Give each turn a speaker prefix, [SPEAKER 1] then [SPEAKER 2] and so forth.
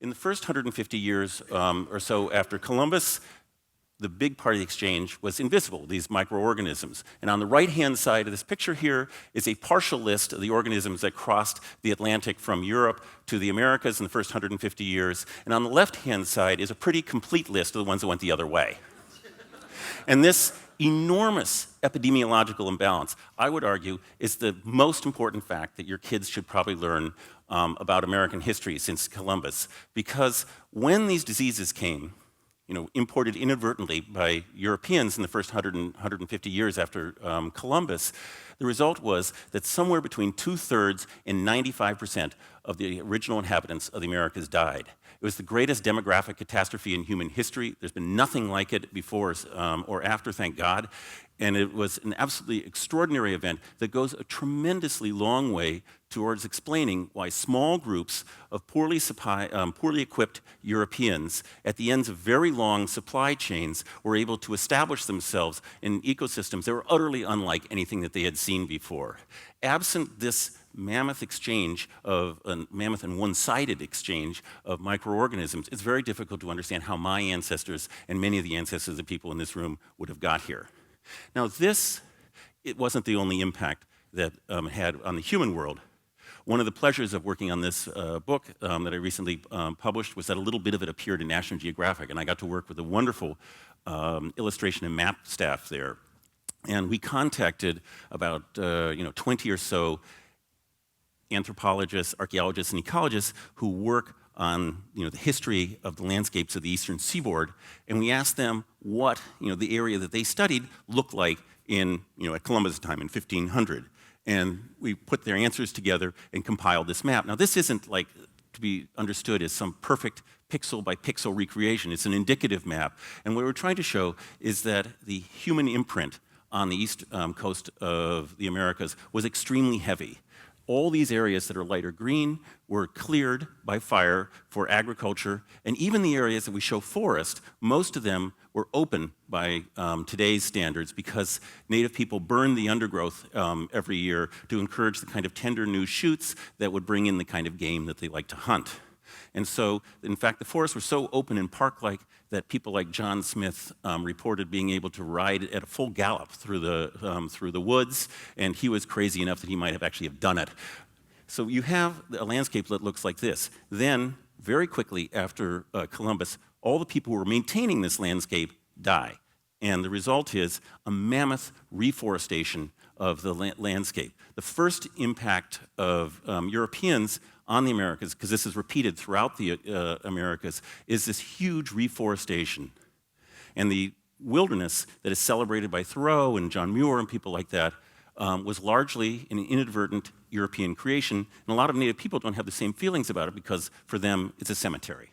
[SPEAKER 1] in the first 150 years or so after Columbus, the big part of the exchange was invisible, these microorganisms. And on the right-hand side of this picture here is a partial list of the organisms that crossed the Atlantic from Europe to the Americas in the first 150 years. And on the left-hand side is a pretty complete list of the ones that went the other way. And this enormous epidemiological imbalance, I would argue, is the most important fact that your kids should probably learn about American history since Columbus. Because when these diseases came, imported inadvertently by Europeans in the first 150 years after Columbus, the result was that somewhere between 2/3 and 95% of the original inhabitants of the Americas died. It was the greatest demographic catastrophe in human history. There's been nothing like it before or after, thank God. And it was an absolutely extraordinary event that goes a tremendously long way towards explaining why small groups of poorly equipped Europeans at the ends of very long supply chains were able to establish themselves in ecosystems that were utterly unlike anything that they had seen before. Absent this mammoth and one-sided exchange of microorganisms, it's very difficult to understand how my ancestors and many of the ancestors of the people in this room would have got here. Now it wasn't the only impact that it had on the human world. One of the pleasures of working on this book that I recently published was that a little bit of it appeared in National Geographic, and I got to work with a wonderful illustration and map staff there. And we contacted about 20 or so anthropologists, archaeologists, and ecologists who work on the history of the landscapes of the eastern seaboard, and we asked them what the area that they studied looked like at Columbus' time in 1500. And we put their answers together and compiled this map. Now this isn't like to be understood as some perfect pixel by pixel recreation. It's an indicative map. And what we're trying to show is that the human imprint on the east coast of the Americas was extremely heavy. All these areas that are lighter green were cleared by fire for agriculture, and even the areas that we show forest, most of them were open by today's standards because native people burned the undergrowth every year to encourage the kind of tender new shoots that would bring in the kind of game that they like to hunt. And so, in fact, the forests were so open and park-like that people like John Smith reported being able to ride at a full gallop through the woods, and he was crazy enough that he might have actually have done it. So you have a landscape that looks like this. Then, very quickly after Columbus, all the people who were maintaining this landscape die. And the result is a mammoth reforestation of the landscape. The first impact of Europeans on the Americas, because this is repeated throughout the Americas, is this huge reforestation. And the wilderness that is celebrated by Thoreau and John Muir and people like that was largely an inadvertent European creation. And a lot of native people don't have the same feelings about it because for them it's a cemetery.